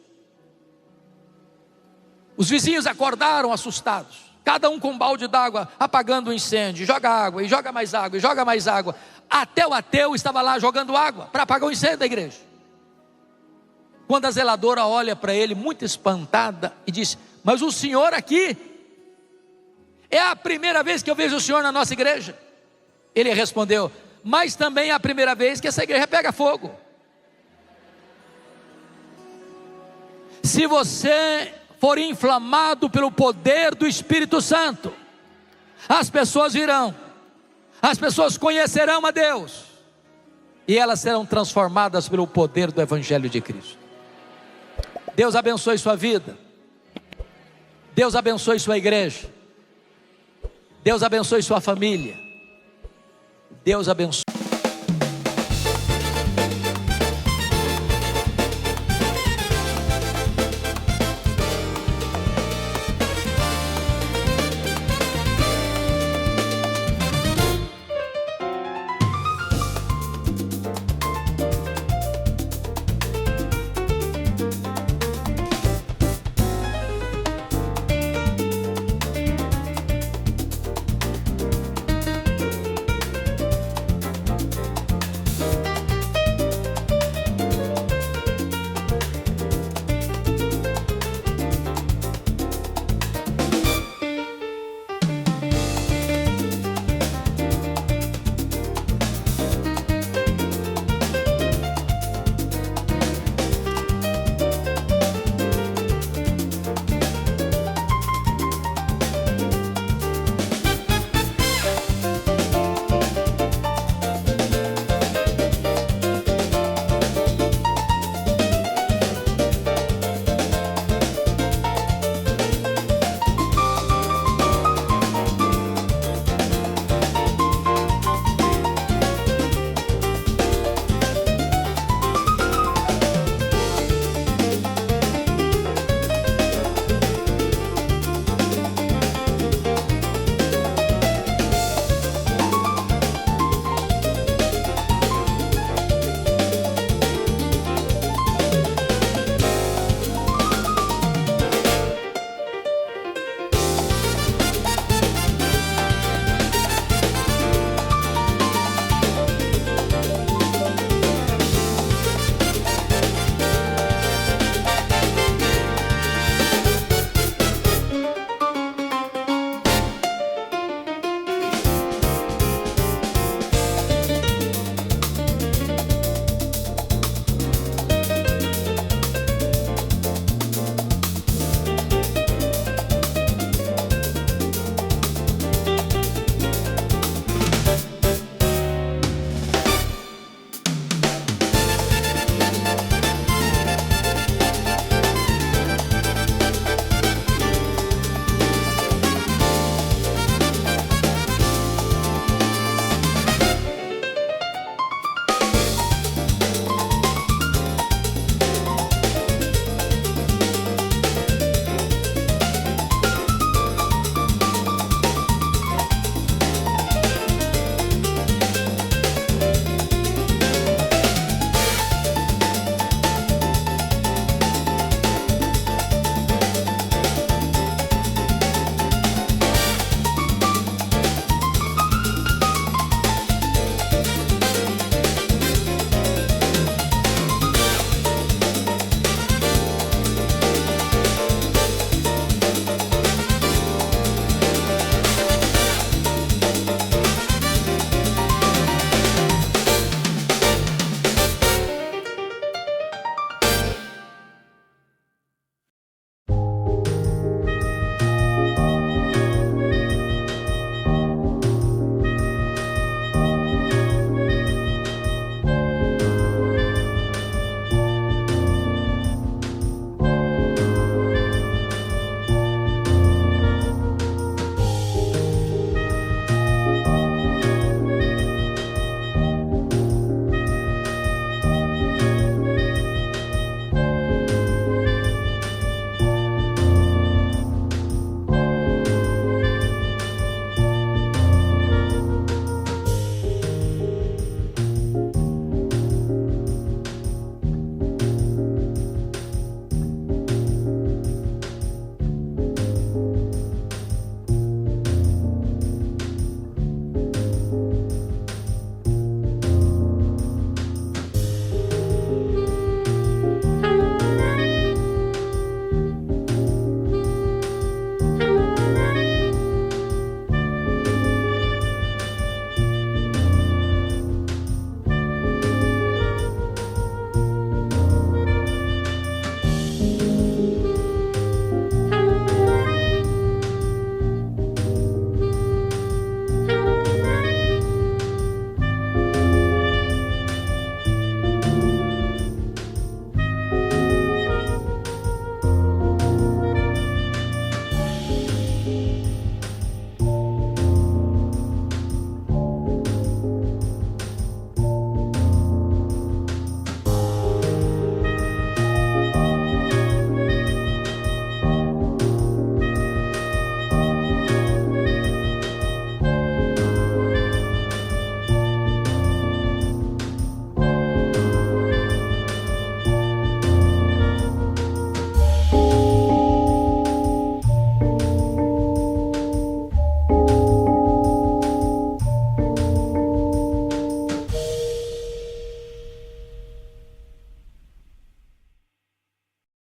Os vizinhos acordaram assustados, cada um com um balde d'água, apagando o incêndio. Joga água, e joga mais água, e joga mais água. Até o ateu estava lá jogando água para apagar o incêndio da igreja. Quando a zeladora olha para ele muito espantada e diz: mas o senhor aqui? É a primeira vez que eu vejo o senhor na nossa igreja. Ele respondeu: mas também é a primeira vez que essa igreja pega fogo. Se você for inflamado pelo poder do Espírito Santo, as pessoas virão, as pessoas conhecerão a Deus, e elas serão transformadas pelo poder do Evangelho de Cristo. Deus abençoe sua vida, Deus abençoe sua igreja, Deus abençoe sua família, Deus abençoe